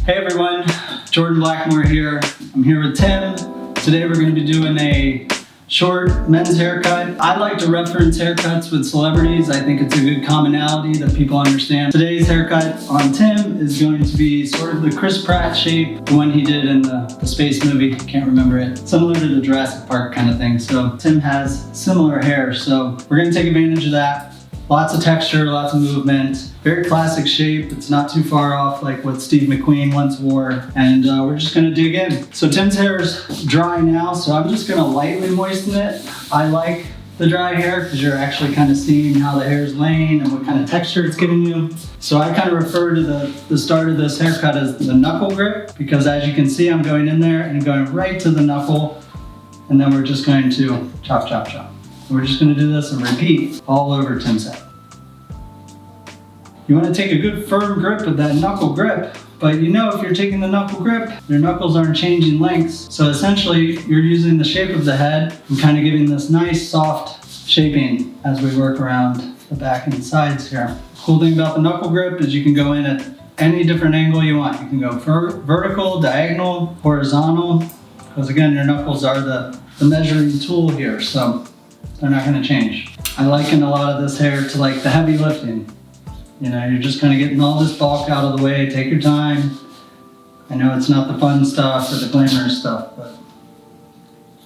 Hey everyone, Jordan Blackmore here. I'm here with Tim. Today we're going to be doing a short men's haircut. I like to reference haircuts with celebrities. I think it's a good commonality that people understand. Today's haircut on Tim is going to be sort of the Chris Pratt shape, the one he did in the space movie, can't remember it. Similar to the Jurassic Park kind of thing. So Tim has similar hair, so we're going to take advantage of that. Lots of texture, lots of movement, very classic shape. It's not too far off like what Steve McQueen once wore. And we're just gonna dig in. So Tim's hair is dry now, so I'm just gonna lightly moisten it. I like the dry hair because you're actually kind of seeing how the hair is laying and what kind of texture it's giving you. So I kind of refer to the start of this haircut as the knuckle grip, because as you can see, I'm going in there and going right to the knuckle, and then we're just going to chop, chop, chop. We're just going to do this and repeat all over Tim's head. You want to take a good firm grip with that knuckle grip, but you know if you're taking the knuckle grip, your knuckles aren't changing lengths. So essentially, you're using the shape of the head and kind of giving this nice soft shaping as we work around the back and sides here. Cool thing about the knuckle grip is you can go in at any different angle you want. You can go vertical, diagonal, horizontal, because again, your knuckles are the measuring tool here. So they're not going to change. I liken a lot of this hair to like the heavy lifting. You know, you're just kind of getting all this bulk out of the way. Take your time. I know it's not the fun stuff or the glamorous stuff, but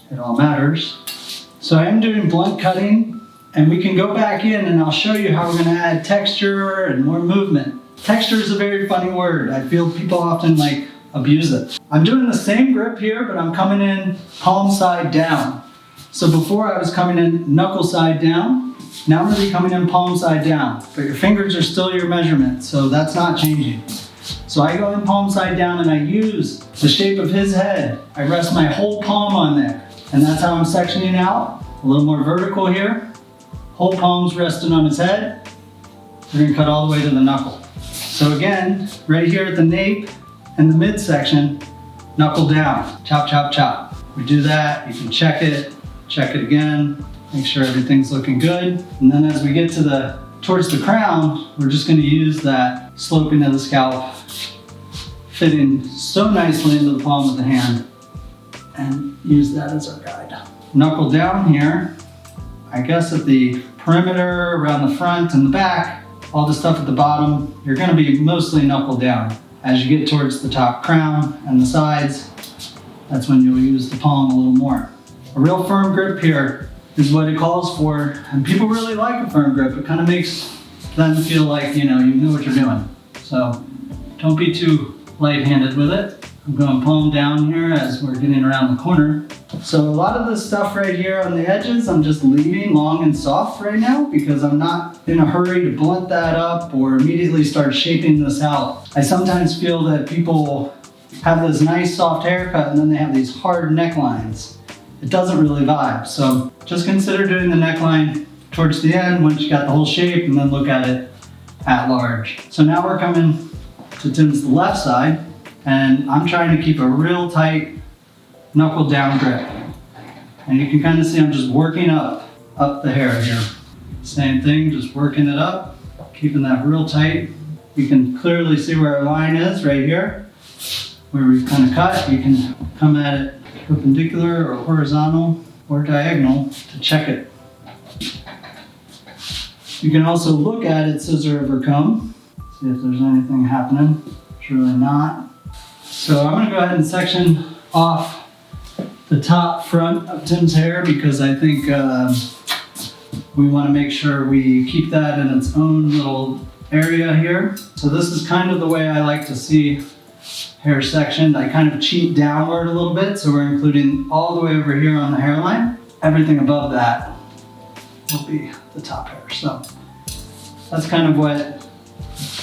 it all matters. So I am doing blunt cutting, and we can go back in and I'll show you how we're going to add texture and more movement. Texture is a very funny word. I feel people often like abuse it. I'm doing the same grip here, but I'm coming in palm side down. So before I was coming in knuckle side down, now I'm going to be coming in palm side down, but your fingers are still your measurement, so that's not changing. So I go in palm side down and I use the shape of his head. I rest my whole palm on there, and that's how I'm sectioning out. A little more vertical here. Whole palm's resting on his head. We're going to cut all the way to the knuckle. So again, right here at the nape and the midsection, knuckle down, chop, chop, chop. We do that, you can check it again, make sure everything's looking good. And then as we get to towards the crown, we're just going to use that sloping of the scalp, fitting so nicely into the palm of the hand, and use that as our guide. Knuckle down here, I guess at the perimeter, around the front and the back, all the stuff at the bottom, you're going to be mostly knuckle down. As you get towards the top crown and the sides, that's when you'll use the palm a little more. A real firm grip here is what it calls for, and people really like a firm grip. It kind of makes them feel like, you know what you're doing. So don't be too light-handed with it. I'm going palm down here as we're getting around the corner. So a lot of this stuff right here on the edges, I'm just leaving long and soft right now because I'm not in a hurry to blunt that up or immediately start shaping this out. I sometimes feel that people have this nice soft haircut and then they have these hard necklines. It doesn't really vibe. So just consider doing the neckline towards the end once you got the whole shape, and then look at it at large. So now we're coming to Tim's left side, and I'm trying to keep a real tight knuckle down grip. And you can kind of see I'm just working up the hair here. Same thing, just working it up, keeping that real tight. You can clearly see where our line is right here, where we've kind of cut. You can come at it perpendicular or horizontal or diagonal to check it. You can also look at it scissor over comb, see if there's anything happening. It's really not. So I'm going to go ahead and section off the top front of Tim's hair because I think we want to make sure we keep that in its own little area here. So this is kind of the way I like to see hair sectioned. I kind of cheat downward a little bit, so we're including all the way over here on the hairline. Everything above that will be the top hair. So that's kind of what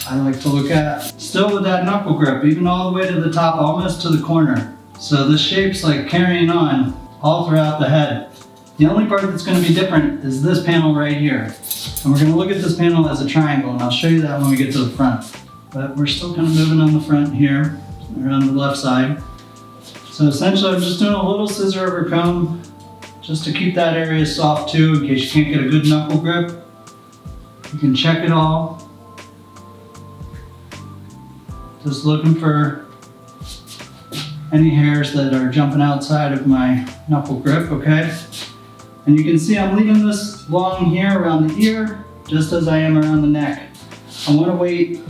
I like to look at. Still with that knuckle grip, even all the way to the top, almost to the corner. So this shape's like carrying on all throughout the head. The only part that's going to be different is this panel right here. And we're going to look at this panel as a triangle, and I'll show you that when we get to the front. But we're still kind of moving on the front here, around the left side. So essentially I'm just doing a little scissor over comb just to keep that area soft too, in case you can't get a good knuckle grip. You can check it all. Just looking for any hairs that are jumping outside of my knuckle grip, okay? And you can see I'm leaving this long here around the ear, just as I am around the neck. I want to wait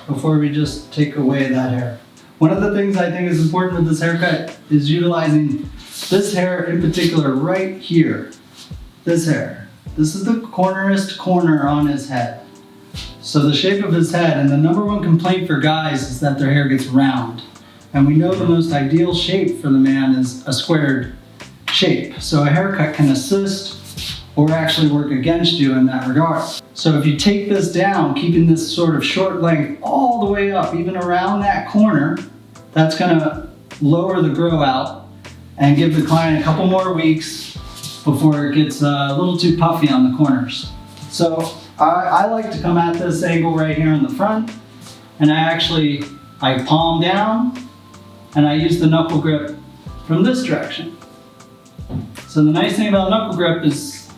before we just take away that hair. One of the things I think is important with this haircut is utilizing this hair in particular right here. This hair. This is the cornerest corner on his head. So the shape of his head, and the number one complaint for guys is that their hair gets round. And we know the most ideal shape for the man is a squared shape. So a haircut can assist or actually work against you in that regard. So if you take this down, keeping this sort of short length all the way up, even around that corner, that's gonna lower the grow out and give the client a couple more weeks before it gets a little too puffy on the corners. So I like to come at this angle right here in the front, and I palm down, and I use the knuckle grip from this direction. So the nice thing about knuckle grip is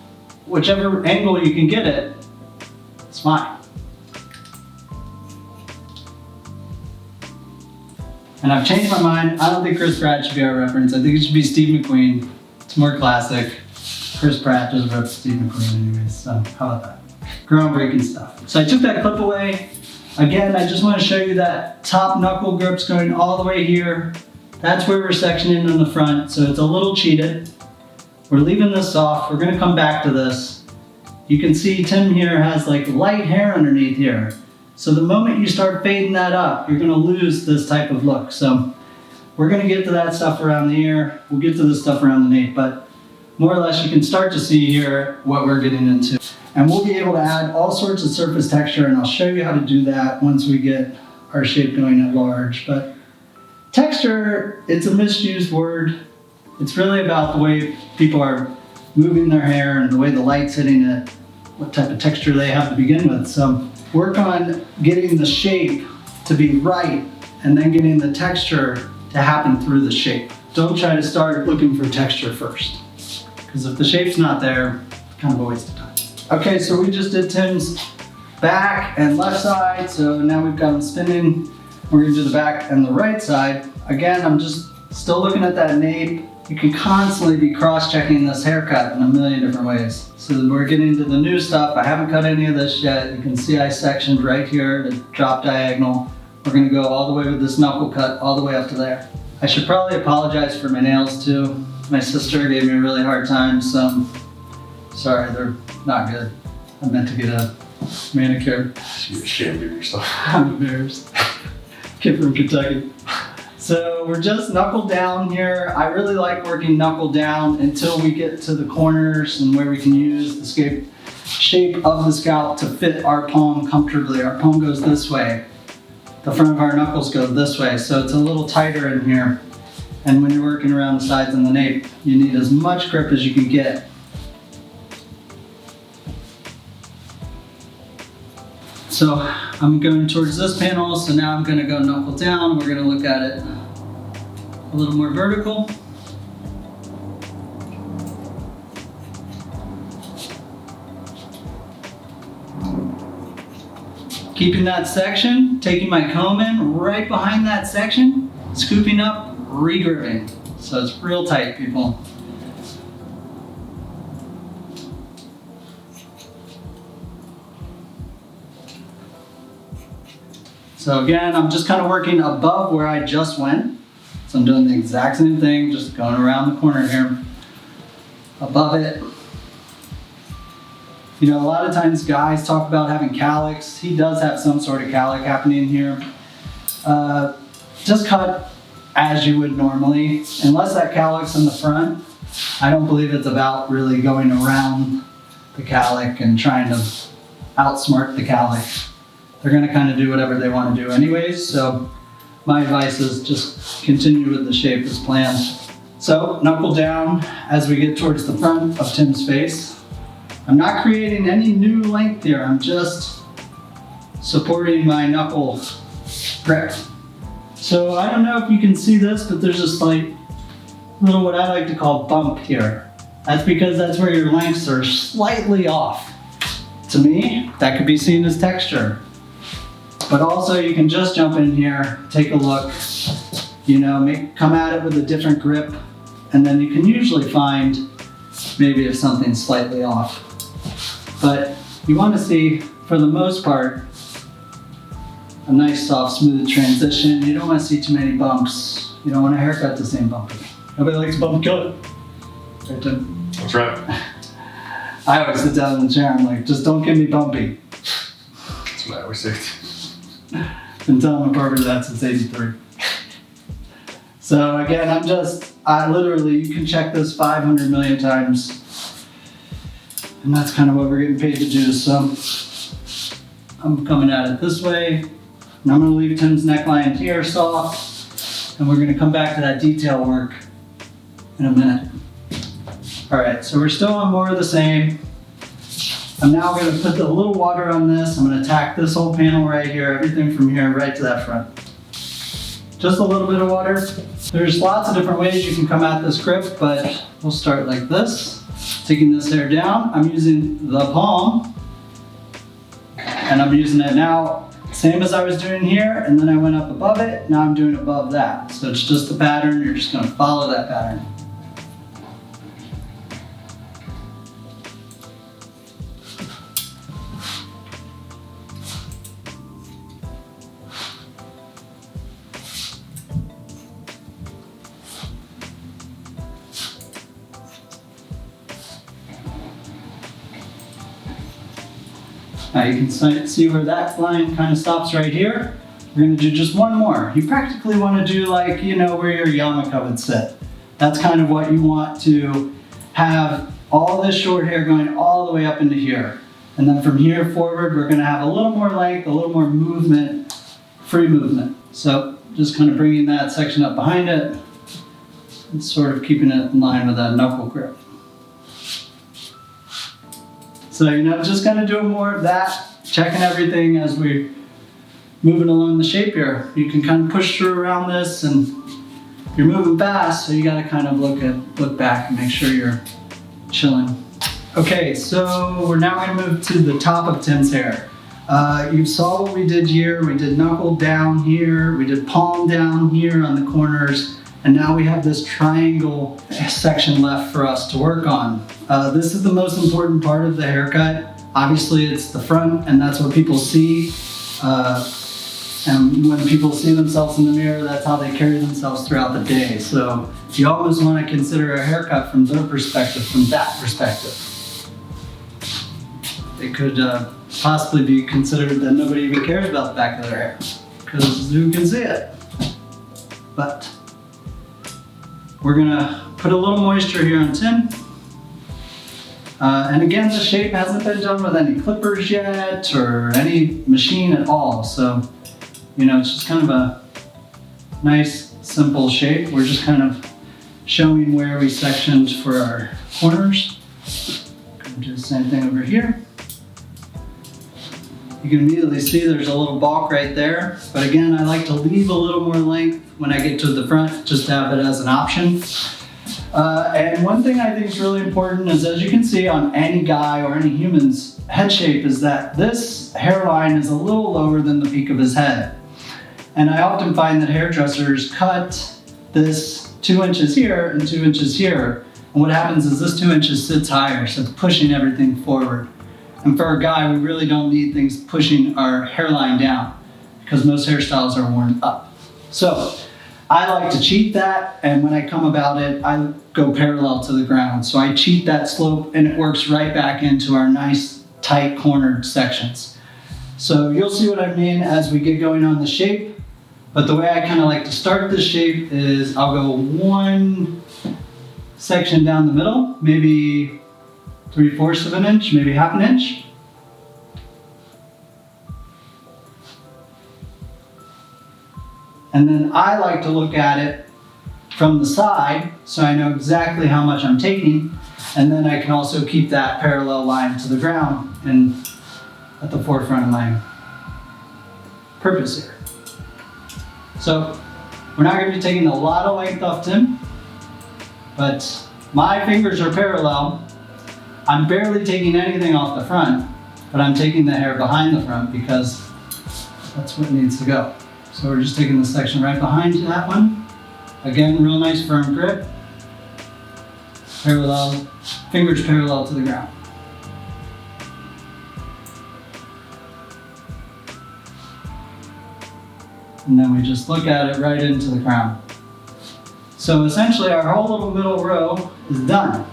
whichever angle you can get it, it's fine. And I've changed my mind. I don't think Chris Pratt should be our reference. I think it should be Steve McQueen. It's more classic. Chris Pratt just ripped Steve McQueen anyways, so how about that? Groundbreaking stuff. So I took that clip away. Again, I just want to show you that top knuckle grip's going all the way here. That's where we're sectioning in the front, so it's a little cheated. We're leaving this off. We're gonna come back to this. You can see Tim here has like light hair underneath here. So the moment you start fading that up, you're gonna lose this type of look. So we're gonna get to that stuff around the ear. We'll get to this stuff around the nape, but more or less you can start to see here what we're getting into. And we'll be able to add all sorts of surface texture, and I'll show you how to do that once we get our shape going at large. But texture, it's a misused word. It's really about the way people are moving their hair and the way the light's hitting it, what type of texture they have to begin with. So work on getting the shape to be right and then getting the texture to happen through the shape. Don't try to start looking for texture first, because if the shape's not there, it's kind of a waste of time. Okay, so we just did Tim's back and left side, so now we've got him spinning. We're gonna do the back and the right side. Again, I'm just still looking at that nape. You can constantly be cross-checking this haircut in a million different ways. So we're getting into the new stuff. I haven't cut any of this yet. You can see I sectioned right here to drop diagonal. We're gonna go all the way with this knuckle cut all the way up to there. I should probably apologize for my nails too. My sister gave me a really hard time, so sorry, they're not good. I meant to get a manicure. You're ashamed of yourself. I'm embarrassed. Kid from Kentucky. So we're just knuckle down here. I really like working knuckle down until we get to the corners and where we can use the shape of the scalp to fit our palm comfortably. Our palm goes this way. The front of our knuckles go this way, so it's a little tighter in here. And when you're working around the sides and the nape, you need as much grip as you can get. So I'm going towards this panel, so now I'm gonna go knuckle down. We're gonna look at it a little more vertical. Keeping that section, taking my comb in right behind that section, scooping up, re-gripping. So it's real tight, people. So again, I'm just kind of working above where I just went. So I'm doing the exact same thing, just going around the corner here, above it. You know, a lot of times guys talk about having cowlicks. He does have some sort of cowlick happening here. Just cut as you would normally. Unless that cowlick's in the front, I don't believe it's about really going around the cowlick and trying to outsmart the cowlick. They're gonna kind of do whatever they want to do anyways, so my advice is just continue with the shape as planned. So knuckle down as we get towards the front of Tim's face. I'm not creating any new length here, I'm just supporting my knuckle grip. So I don't know if you can see this, but there's a slight little what I like to call bump here. That's because that's where your lengths are slightly off. To me, that could be seen as texture. But also you can just jump in here, take a look, You know, come at it with a different grip, and then you can usually find maybe if something's slightly off. But you want to see, for the most part, a nice, soft, smooth transition. You don't want to see too many bumps. You don't want a haircut the same bumpy. Nobody likes a bumpy cut. Right, Tim? That's right. I always sit down in the chair, I'm like, just don't give me bumpy. That's what I always say. Been telling my barber that since '83. So again, I literally, you can check this 500 million times. And that's kind of what we're getting paid to do. So I'm coming at it this way. And I'm gonna leave Tim's neckline here soft. And we're gonna come back to that detail work in a minute. All right, so we're still on more of the same. I'm now gonna put a little water on this. I'm gonna tack this whole panel right here, everything from here right to that front. Just a little bit of water. There's lots of different ways you can come at this grip, but we'll start like this. Taking this hair down, I'm using the palm, and I'm using it now, same as I was doing here, and then I went up above it, now I'm doing above that. So it's just the pattern, you're just gonna follow that pattern. Now you can see where that line kind of stops right here. We're gonna do just one more. You practically wanna do like, you know, where your yarmulke would sit. That's kind of what you want to have all this short hair going all the way up into here. And then from here forward, we're gonna have a little more length, a little more movement, free movement. So just kind of bringing that section up behind it and sort of keeping it in line with that knuckle grip. So, you know, just kind of doing more of that, checking everything as we're moving along the shape here. You can kind of push through around this, and you're moving fast, so you got to kind of look back and make sure you're chilling. Okay, so we're now going to move to the top of Tim's hair. You saw what we did here. We did knuckle down here. We did palm down here on the corners. And now we have this triangle section left for us to work on. This is the most important part of the haircut. Obviously it's the front, and that's what people see. And when people see themselves in the mirror, that's how they carry themselves throughout the day. So you always want to consider a haircut from their perspective, from that perspective. It could possibly be considered that nobody even cares about the back of their hair, because who can see it? But we're gonna put a little moisture here on Tim. And again, the shape hasn't been done with any clippers yet or any machine at all. So, you know, it's just kind of a nice, simple shape. We're just kind of showing where we sectioned for our corners. Gonna do the same thing over here. You can immediately see there's a little bulk right there. But again, I like to leave a little more length when I get to the front, just to have it as an option. And one thing I think is really important is, as you can see on any guy or any human's head shape, is that this hairline is a little lower than the peak of his head. And I often find that hairdressers cut this 2 inches here and 2 inches here. And what happens is this 2 inches sits higher, so it's pushing everything forward. And for a guy, we really don't need things pushing our hairline down, because most hairstyles are worn up. So I like to cheat that, and when I come about it, I go parallel to the ground. So I cheat that slope, and it works right back into our nice, tight, cornered sections. So you'll see what I mean as we get going on the shape. But the way I kind of like to start this shape is I'll go one section down the middle, maybe 3/4 of an inch, maybe half an inch. And then I like to look at it from the side, so I know exactly how much I'm taking, and then I can also keep that parallel line to the ground and at the forefront of my purpose here. So we're not going to be taking a lot of length off Tim, but my fingers are parallel. I'm barely taking anything off the front, but I'm taking the hair behind the front because that's what needs to go. So we're just taking the section right behind that one. Again, real nice firm grip. Parallel, fingers parallel to the ground. And then we just look at it right into the crown. So essentially our whole little middle row is done.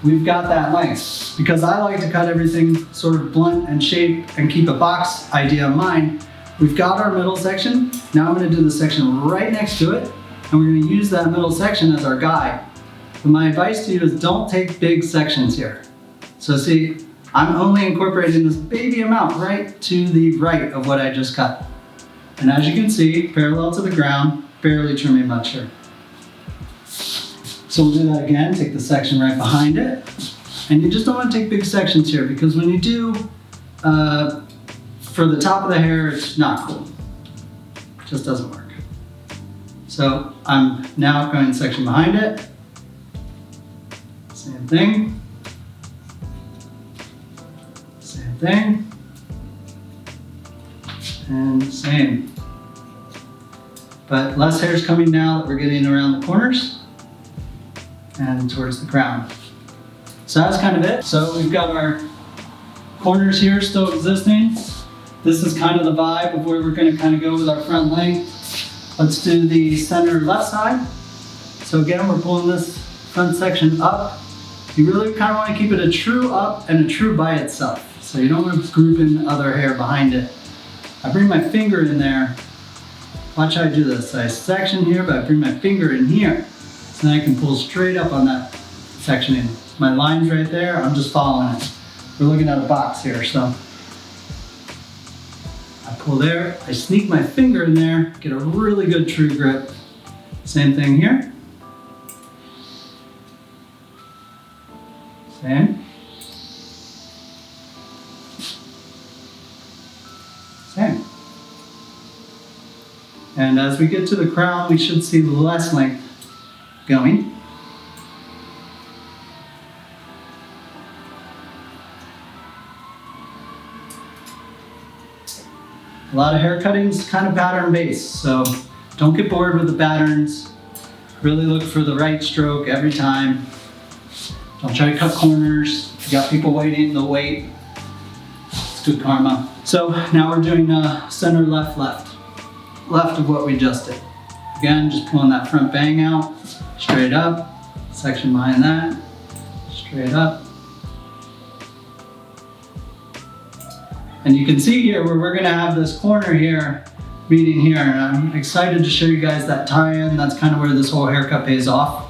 We've got that length. Because I like to cut everything sort of blunt and shape and keep a box idea in mind, we've got our middle section. Now I'm going to do the section right next to it, and we're going to use that middle section as our guide. But my advice to you is don't take big sections here. So see, I'm only incorporating this baby amount right to the right of what I just cut. And as you can see, parallel to the ground, barely trimming much here. So we'll do that again, take the section right behind it. And you just don't want to take big sections here, because when you do, for the top of the hair, it's not cool. It just doesn't work. So I'm now going section behind it. Same thing. Same thing. And same. But less hair's coming now that we're getting around the corners and towards the crown. So that's kind of it. So we've got our corners here still existing. This is kind of the vibe of where we're going to kind of go with our front length. Let's do the center left side. So again, we're pulling this front section up. You really kind of want to keep it a true up and a true by itself. So you don't want to group in other hair behind it. I bring my finger in there. Watch how I do this. I section here, but I bring my finger in here. So then I can pull straight up on that sectioning. My line's right there, I'm just following it. We're looking at a box here, so. I pull there, I sneak my finger in there, get a really good true grip. Same thing here. Same. Same. And as we get to the crown, we should see less length going. A lot of hair cutting's kind of pattern based, so don't get bored with the patterns. Really look for the right stroke every time. Don't try to cut corners. If you got people waiting, they'll wait. It's good karma. So now we're doing center left, left. Left of what we just did. Again, just pulling that front bang out, straight up, section behind that, straight up. And you can see here where we're gonna have this corner here meeting here, and I'm excited to show you guys that tie-in. That's kind of where this whole haircut pays off.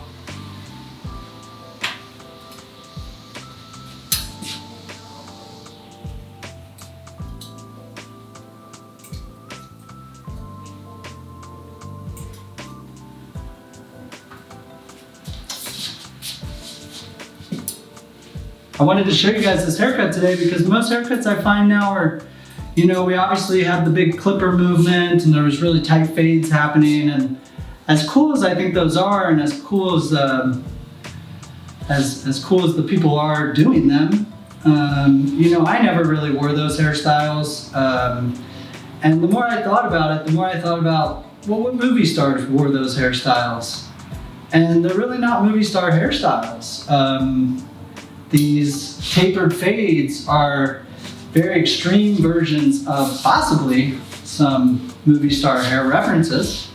I wanted to show you guys this haircut today because most haircuts I find now are, you know, we obviously have the big clipper movement and there was really tight fades happening, and as cool as I think those are, and as cool as cool as the people are doing them, you know, I never really wore those hairstyles. And the more I thought about it, the more I thought about, well, what movie stars wore those hairstyles? And they're really not movie star hairstyles. These tapered fades are very extreme versions of possibly some movie star hair references,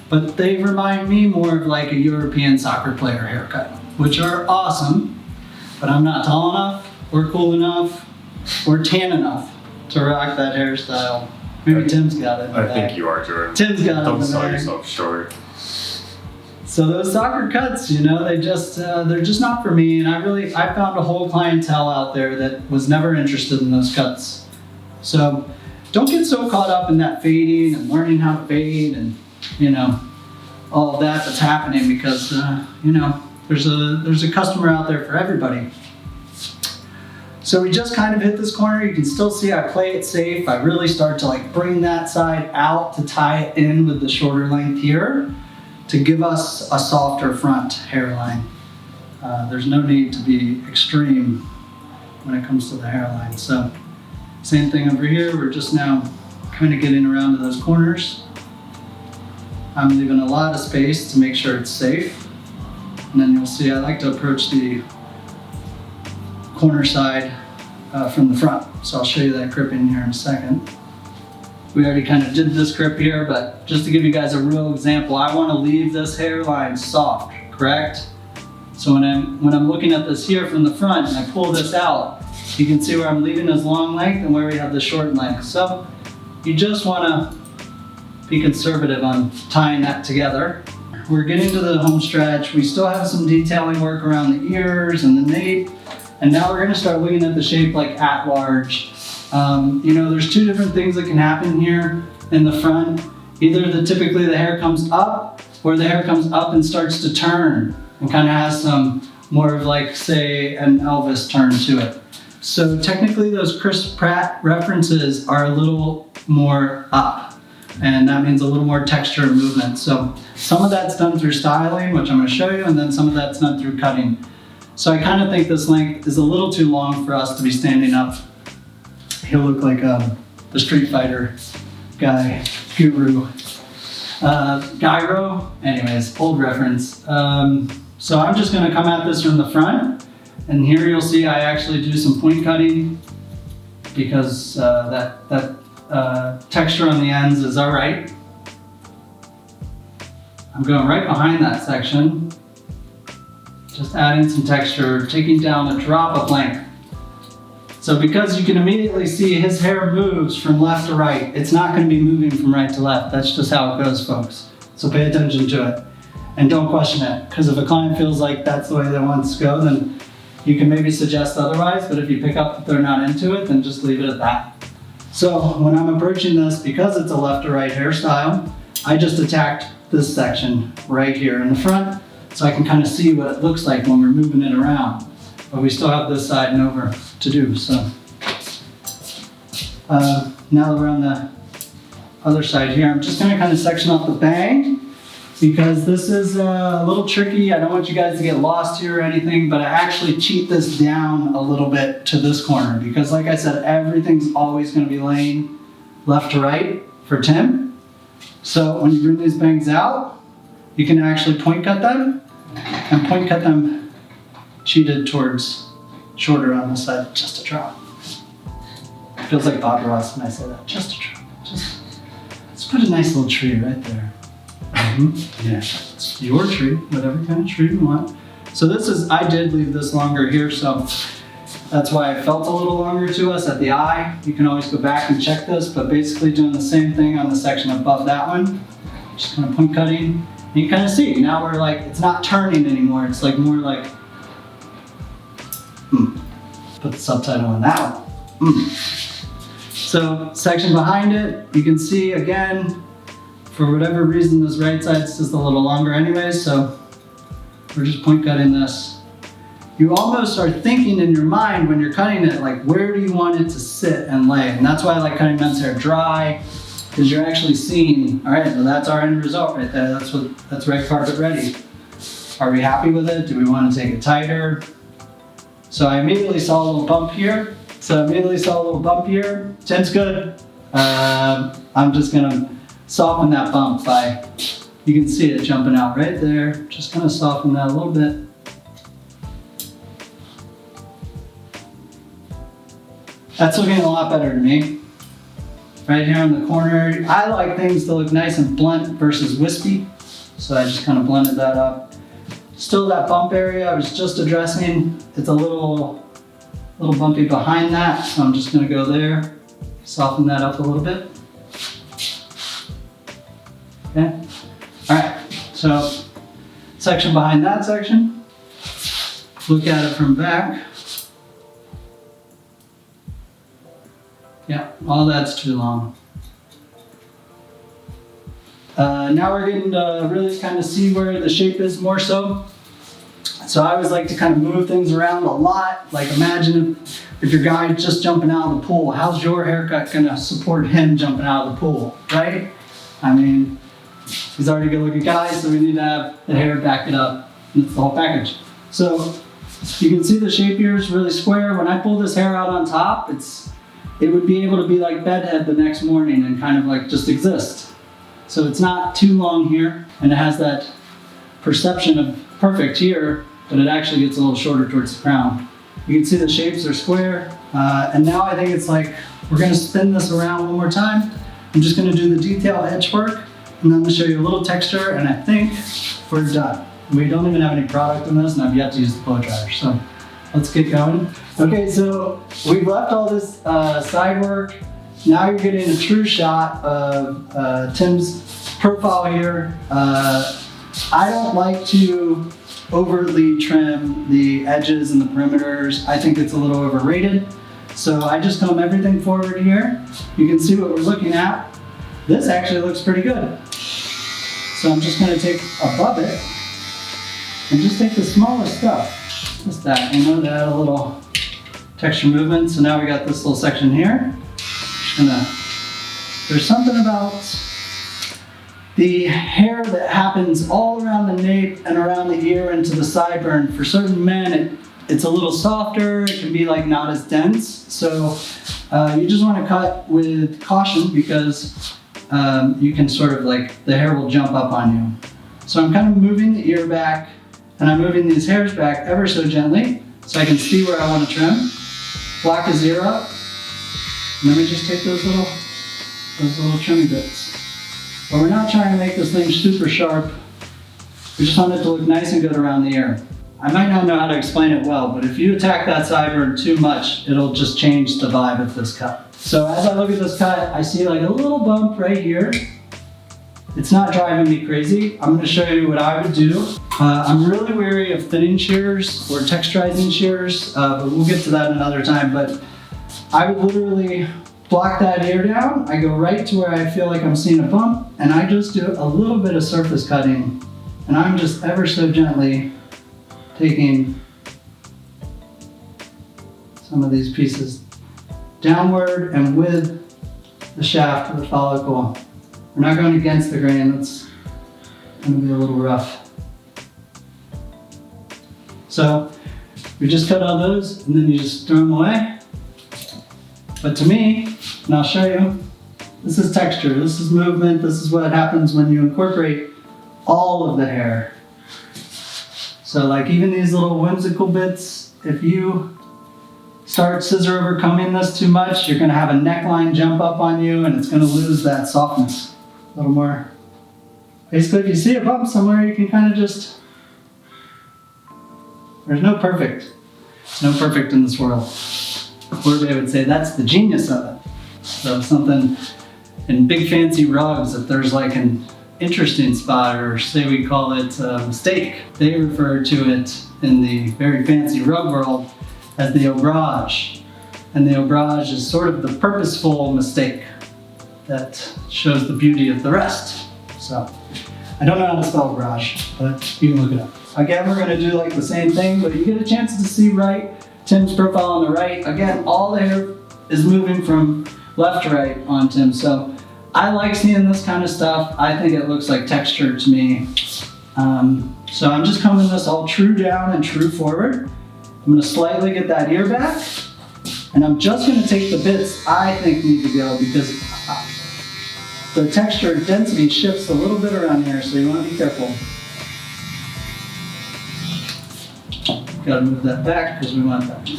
but they remind me more of like a European soccer player haircut, which are awesome, but I'm not tall enough or cool enough or tan enough to rock that hairstyle. Maybe Tim's got it. I think you are, Jordan. Tim's got it. Don't sell yourself short. So those soccer cuts, you know, they're just not for me. And I found a whole clientele out there that was never interested in those cuts. So don't get so caught up in that fading and learning how to fade and, you know, all of that's happening because, you know, there's a customer out there for everybody. So we just kind of hit this corner. You can still see I play it safe. I really start to like bring that side out to tie it in with the shorter length here, to give us a softer front hairline. There's no need to be extreme when it comes to the hairline. So same thing over here, we're just now kind of getting around to those corners. I'm leaving a lot of space to make sure it's safe. And then you'll see I like to approach the corner side from the front. So I'll show you that gripping here in a second. We already kind of did this grip here, but just to give you guys a real example, I want to leave this hairline soft, correct? So when I'm looking at this here from the front and I pull this out, you can see where I'm leaving this long length and where we have the short length. So you just want to be conservative on tying that together. We're getting to the home stretch. We still have some detailing work around the ears and the nape. And now we're going to start looking at the shape like at large. You know, there's two different things that can happen here in the front. Either typically the hair comes up, or the hair comes up and starts to turn and kind of has some more of like, say, an Elvis turn to it. So technically those Chris Pratt references are a little more up, and that means a little more texture and movement. So some of that's done through styling, which I'm going to show you, and then some of that's done through cutting. So I kind of think this length is a little too long for us to be standing up. He'll look like the Street Fighter guy, Guru. Gyro, anyways, old reference. So I'm just going to come at this from the front, and here you'll see I actually do some point cutting because that texture on the ends is all right. I'm going right behind that section, just adding some texture, taking down a drop of length. So because you can immediately see his hair moves from left to right, it's not going to be moving from right to left. That's just how it goes, folks. So pay attention to it and don't question it, because if a client feels like that's the way they want it to go, then you can maybe suggest otherwise, but if you pick up that they're not into it, then just leave it at that. So when I'm approaching this, because it's a left to right hairstyle, I just attacked this section right here in the front, so I can kind of see what it looks like when we're moving it around. But we still have this side and over to do, so. Now that we're on the other side here, I'm just gonna kind of section off the bang, because this is a little tricky. I don't want you guys to get lost here or anything, but I actually cheat this down a little bit to this corner, because like I said, everything's always gonna be laying left to right for Tim. So when you bring these bangs out, you can actually point cut them, and point cut them cheated towards shorter on this side, just a drop. Feels like Bob Ross when I say that, just a drop. Let's put a nice little tree right there. Yeah, it's your tree, whatever kind of tree you want. So this is, I did leave this longer here, so that's why it felt a little longer to us at the eye. You can always go back and check this, but basically doing the same thing on the section above that one. Just kind of point cutting. And you kind of see, now we're like, it's not turning anymore. It's like more like, put the subtitle on that one. So section behind it, you can see again, for whatever reason, this right side's just a little longer anyway, so we're just point cutting this. You almost are thinking in your mind when you're cutting it, like where do you want it to sit and lay? And that's why I like cutting men's hair dry, because you're actually seeing, all right, well that's our end result right there. That's red carpet ready. Are we happy with it? Do we want to take it tighter? So I immediately saw a little bump here. Tim's good. I'm just gonna soften that bump by, you can see it jumping out right there. Just gonna soften that a little bit. That's looking a lot better to me. Right here in the corner, I like things to look nice and blunt versus wispy. So I just kind of blended that up. Still that bump area I was just addressing, it's a little bumpy behind that, so I'm just gonna go there, soften that up a little bit. Okay, all right, so section behind that section, look at it from back. Yeah, all that's too long. Now we're getting to really kind of see where the shape is more so. So I always like to kind of move things around a lot. Like imagine if your guy just jumping out of the pool, how's your haircut gonna support him jumping out of the pool, right? I mean, he's already a good looking guy, so we need to have the hair back it up. And it's the whole package. So you can see the shape here is really square. When I pull this hair out on top, it would be able to be like bedhead the next morning and kind of like just exist. So it's not too long here, and it has that perception of perfect here, but it actually gets a little shorter towards the crown. You can see the shapes are square, and now I think it's like, we're gonna spin this around one more time. I'm just gonna do the detail edge work, and then I'm gonna show you a little texture, and I think we're done. We don't even have any product in this, and I've yet to use the blow dryer, so let's get going. Okay, so we've left all this side work. Now you're getting a true shot of Tim's profile here. I don't like to overly trim the edges and the perimeters. I think it's a little overrated. So I just comb everything forward here. You can see what we're looking at. This actually looks pretty good. So I'm just gonna take above it and just take the smallest stuff. Just that, to add a little texture movement. So now we got this little section here. There's something about the hair that happens all around the nape and around the ear and to the sideburn. For certain men, it's a little softer. It can be like not as dense. So you just want to cut with caution because you can sort of like, the hair will jump up on you. So I'm kind of moving the ear back and I'm moving these hairs back ever so gently so I can see where I want to trim. Block his ear up. And then we just take those little trimmy bits. But we're not trying to make this thing super sharp. We just want it to look nice and good around the ear. I might not know how to explain it well, but if you attack that sideburn too much, it'll just change the vibe of this cut. So as I look at this cut, I see like a little bump right here. It's not driving me crazy. I'm gonna show you what I would do. I'm really wary of thinning shears or texturizing shears, but we'll get to that another time. But I would literally block that ear down. I go right to where I feel like I'm seeing a bump, and I just do a little bit of surface cutting. And I'm just ever so gently taking some of these pieces downward and with the shaft of the follicle. We're not going against the grain. That's going to be a little rough. So we just cut all those and then you just throw them away. But to me, and I'll show you, this is texture, this is movement, this is what happens when you incorporate all of the hair. So like even these little whimsical bits, if you start scissor over combing this too much, you're gonna have a neckline jump up on you and it's gonna lose that softness a little more. Basically, if you see a bump somewhere, you can kind of just, there's no perfect. There's no perfect in this world. Or they would say that's the genius of it. So something in big fancy rugs, if there's like an interesting spot, or say we call it a mistake, they refer to it in the very fancy rug world as the ouvrage. And the ouvrage is sort of the purposeful mistake that shows the beauty of the rest. So I don't know how to spell ouvrage, but you can look it up. Again, we're gonna do like the same thing, but you get a chance to see right Tim's profile on the right. Again, all the hair is moving from left to right on Tim. So I like seeing this kind of stuff. I think it looks like texture to me. So I'm just combing this all true down and true forward. I'm gonna slightly get that ear back. And I'm just gonna take the bits I think need to go because the texture density shifts a little bit around here, so you wanna be careful. Gotta move that back because we want that.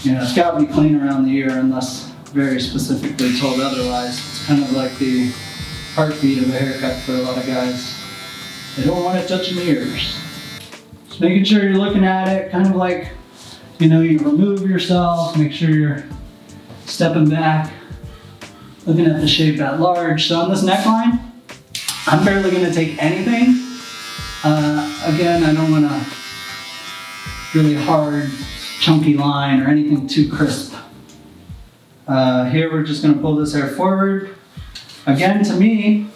It's gotta be clean around the ear unless very specifically told otherwise. It's kind of like the heartbeat of a haircut for a lot of guys. They don't want it touching the ears. Just making sure you're looking at it, kind of like, you remove yourself, make sure you're stepping back, looking at the shape at large. So on this neckline, I'm barely gonna take anything. Again, I don't want a really hard, chunky line or anything too crisp. Here we're just gonna pull this hair forward. Again, to me,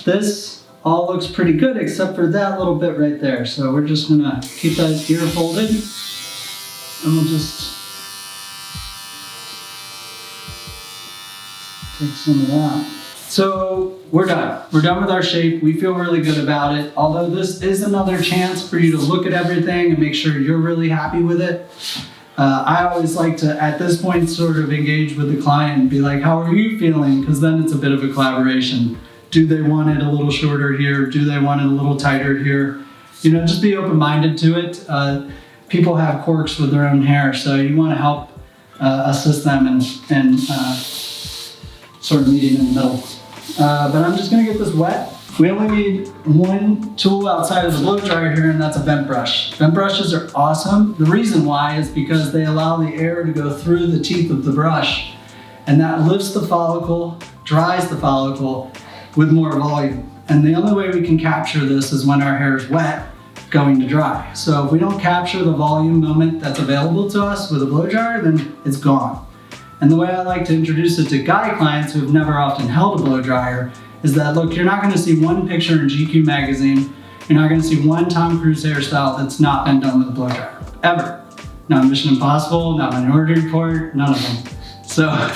this all looks pretty good except for that little bit right there. So we're just gonna keep that ear folded and we'll just take some of that. So we're done. We're done with our shape. We feel really good about it. Although this is another chance for you to look at everything and make sure you're really happy with it. I always like to, at this point, sort of engage with the client and be like, how are you feeling? Because then it's a bit of a collaboration. Do they want it a little shorter here? Do they want it a little tighter here? You know, just be open-minded to it. People have quirks with their own hair, so you want to help assist them and sort of meeting in the middle. But I'm just gonna get this wet. We only need one tool outside of the blow dryer here, and that's a vent brush. Vent brushes are awesome. The reason why is because they allow the air to go through the teeth of the brush, and that lifts the follicle, dries the follicle with more volume. And the only way we can capture this is when our hair is wet, going to dry. So if we don't capture the volume moment that's available to us with a blow dryer, then it's gone. And the way I like to introduce it to guy clients who have never often held a blow dryer is that, look, you're not gonna see one picture in GQ magazine, you're not gonna see one Tom Cruise hairstyle that's not been done with a blow dryer, ever. Not Mission Impossible, not Minority Report, none of them. So,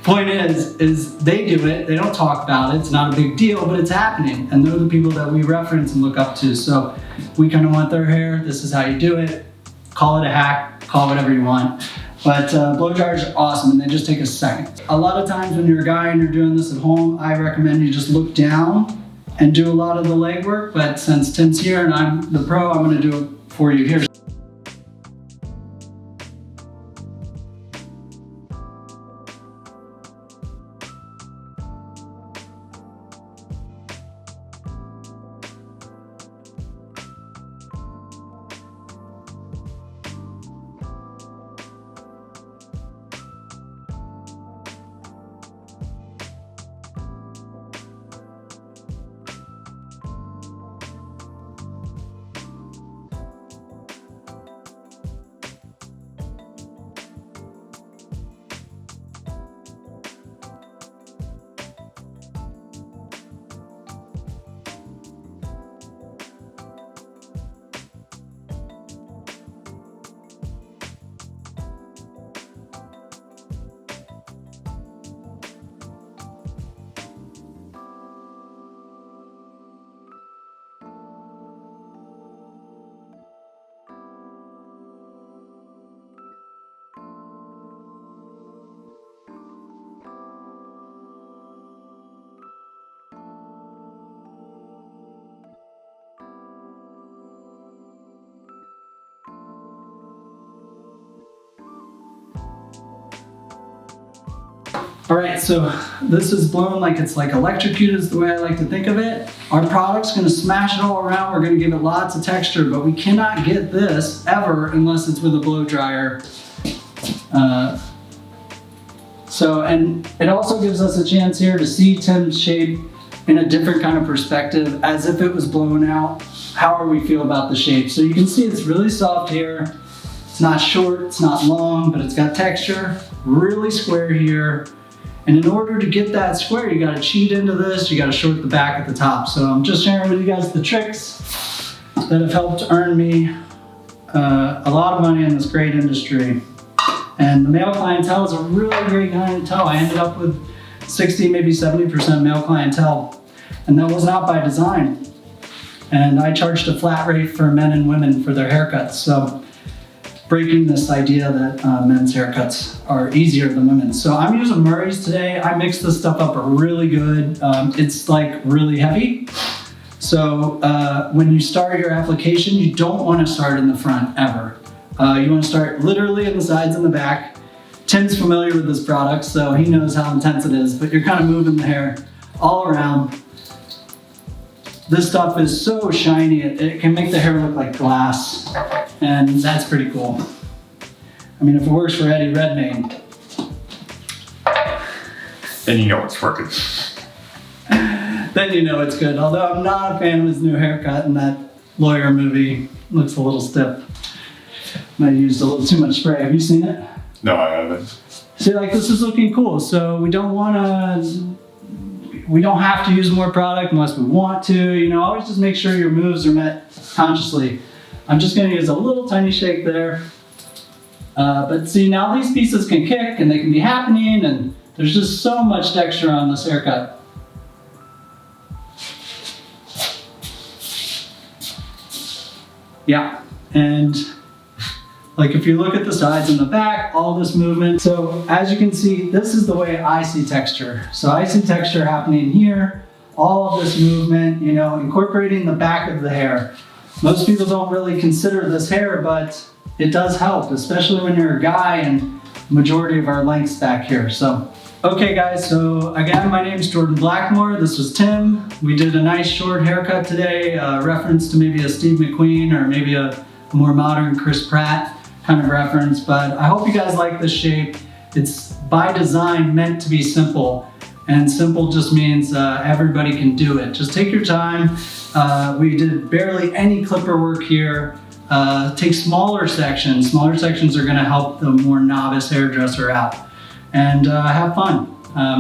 point is they do it, they don't talk about it, it's not a big deal, but it's happening. And they're the people that we reference and look up to. So we kind of want their hair, this is how you do it. Call it a hack, call it whatever you want. But blow dryers are awesome and they just take a second. A lot of times when you're a guy and you're doing this at home, I recommend you just look down and do a lot of the legwork. But since Tim's here and I'm the pro, I'm gonna do it for you here. All right, so this is blown like it's like electrocuted is the way I like to think of it. Our product's gonna smash it all around. We're gonna give it lots of texture, but we cannot get this ever unless it's with a blow dryer. And it also gives us a chance here to see Tim's shape in a different kind of perspective, as if it was blown out. How we feel about the shape. So you can see it's really soft here. It's not short, it's not long, but it's got texture, really square here. And in order to get that square, you gotta cheat into this, you gotta short the back at the top. So I'm just sharing with you guys the tricks that have helped earn me a lot of money in this great industry. And the male clientele is a really great clientele. I ended up with 60, maybe 70% male clientele. And that was not by design. And I charged a flat rate for men and women for their haircuts. So breaking this idea that men's haircuts are easier than women's. So I'm using Murray's today. I mixed this stuff up really good. It's like really heavy. So when you start your application, you don't want to start in the front ever. You want to start literally in the sides and the back. Tim's familiar with this product, so he knows how intense it is, but you're kind of moving the hair all around. This stuff is so shiny, it can make the hair look like glass, and that's pretty cool. I mean, if it works for Eddie Redmayne. Then you know it's working. Then you know it's good. Although I'm not a fan of his new haircut in that Lawyer movie. Looks a little stiff. Might have used a little too much spray. Have you seen it? No, I haven't. See, like, this is looking cool. So we don't have to use more product unless we want to. You know, always just make sure your moves are met consciously. I'm just gonna use a little tiny shake there. But see, now these pieces can kick and they can be happening, and there's just so much texture on this haircut. Yeah, and like if you look at the sides and the back, all this movement. So as you can see, this is the way I see texture. So I see texture happening here, all of this movement, you know, incorporating the back of the hair. Most people don't really consider this hair, but it does help, especially when you're a guy and majority of our length's back here. So, okay guys, so again, my name is Jordan Blackmore. This was Tim. We did a nice short haircut today, reference to maybe a Steve McQueen or maybe a more modern Chris Pratt kind of reference, but I hope you guys like this shape. It's by design meant to be simple, and simple just means everybody can do it. Just take your time. We did barely any clipper work here. Take smaller sections. Smaller sections are gonna help the more novice hairdresser out. And have fun,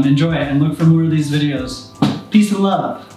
enjoy it, and look for more of these videos. Peace and love.